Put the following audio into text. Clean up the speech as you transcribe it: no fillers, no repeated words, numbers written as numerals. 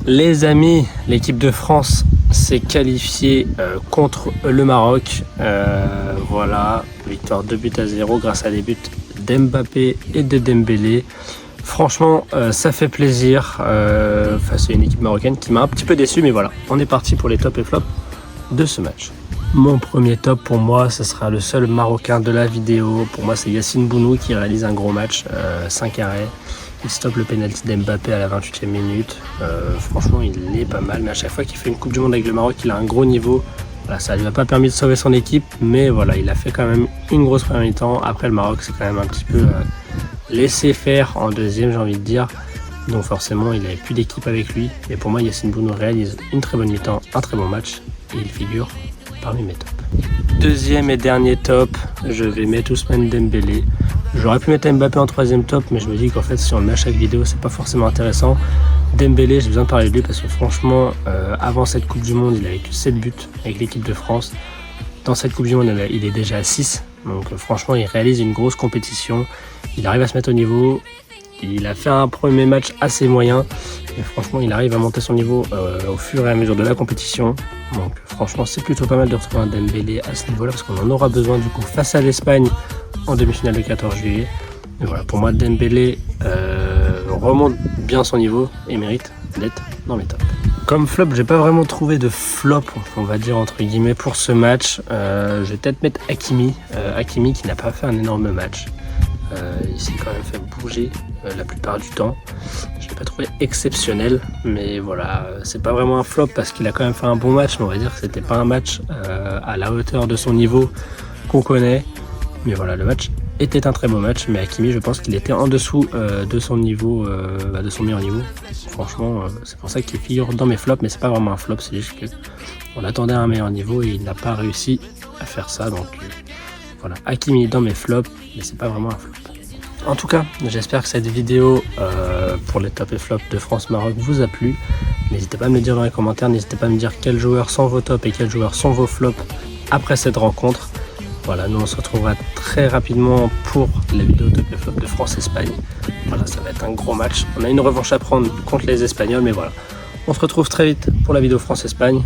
Les amis, l'équipe de France s'est qualifiée contre le Maroc. Voilà, victoire 2-0 grâce à des buts d'Mbappé et de Dembélé. Franchement, ça fait plaisir face à une équipe marocaine qui m'a un petit peu déçu, mais voilà, on est parti pour les tops et flops de ce match. Mon premier top pour moi, ce sera le seul Marocain de la vidéo. Pour moi, c'est Yassine Bounou qui réalise un gros match, 5 arrêts. Il stoppe le penalty d'Mbappé à la 28e minute. Franchement, il est pas mal. Mais à chaque fois qu'il fait une Coupe du Monde avec le Maroc, il a un gros niveau. Voilà, ça ne lui a pas permis de sauver son équipe. Mais voilà, il a fait quand même une grosse première mi-temps. Après, le Maroc, c'est quand même un petit peu laissé faire en deuxième, j'ai envie de dire. Donc forcément, il n'avait plus d'équipe avec lui. Mais pour moi, Yassine Bounou réalise une très bonne mi-temps, un très bon match. Et il figure parmi mes tops. Deuxième et dernier top, je vais mettre Ousmane Dembélé. J'aurais pu mettre Mbappé en troisième top, mais je me dis qu'en fait, si on le met à chaque vidéo, c'est pas forcément intéressant. Dembélé, j'ai besoin de parler de lui parce que franchement, avant cette Coupe du Monde, il avait que 7 buts avec l'équipe de France. Dans cette Coupe du Monde, il est déjà à 6. Donc franchement, il réalise une grosse compétition. Il arrive à se mettre au niveau. Il a fait un premier match assez moyen. Et franchement, il arrive à monter son niveau au fur et à mesure de la compétition. Donc franchement, c'est plutôt pas mal de retrouver un Dembélé à ce niveau-là parce qu'on en aura besoin du coup face à l'Espagne en demi-finale le 14 juillet. Et voilà, pour moi, Dembélé remonte bien son niveau et mérite d'être dans mes tops. Comme flop, j'ai pas vraiment trouvé de flop, on va dire entre guillemets, pour ce match. Je vais peut-être mettre Hakimi. Hakimi qui n'a pas fait un énorme match. Il s'est quand même fait bouger la plupart du temps. Je ne l'ai pas trouvé exceptionnel, mais voilà, c'est pas vraiment un flop parce qu'il a quand même fait un bon match, mais on va dire que c'était pas un match à la hauteur de son niveau qu'on connaît. Mais voilà, le match était un très beau match, mais Hakimi, je pense qu'il était en dessous de son niveau, de son meilleur niveau. Franchement, c'est pour ça qu'il figure dans mes flops, mais c'est pas vraiment un flop, c'est juste qu'on attendait un meilleur niveau et il n'a pas réussi à faire ça, donc voilà, Hakimi dans mes flops, mais c'est pas vraiment un flop. En tout cas, j'espère que cette vidéo pour les top et flops de France-Maroc vous a plu. N'hésitez pas à me le dire dans les commentaires, n'hésitez pas à me dire quels joueurs sont vos tops et quels joueurs sont vos flops après cette rencontre. Voilà, nous on se retrouvera très rapidement pour la vidéo top et flop de France-Espagne. Voilà, ça va être un gros match. On a une revanche à prendre contre les Espagnols, mais voilà. On se retrouve très vite pour la vidéo France-Espagne.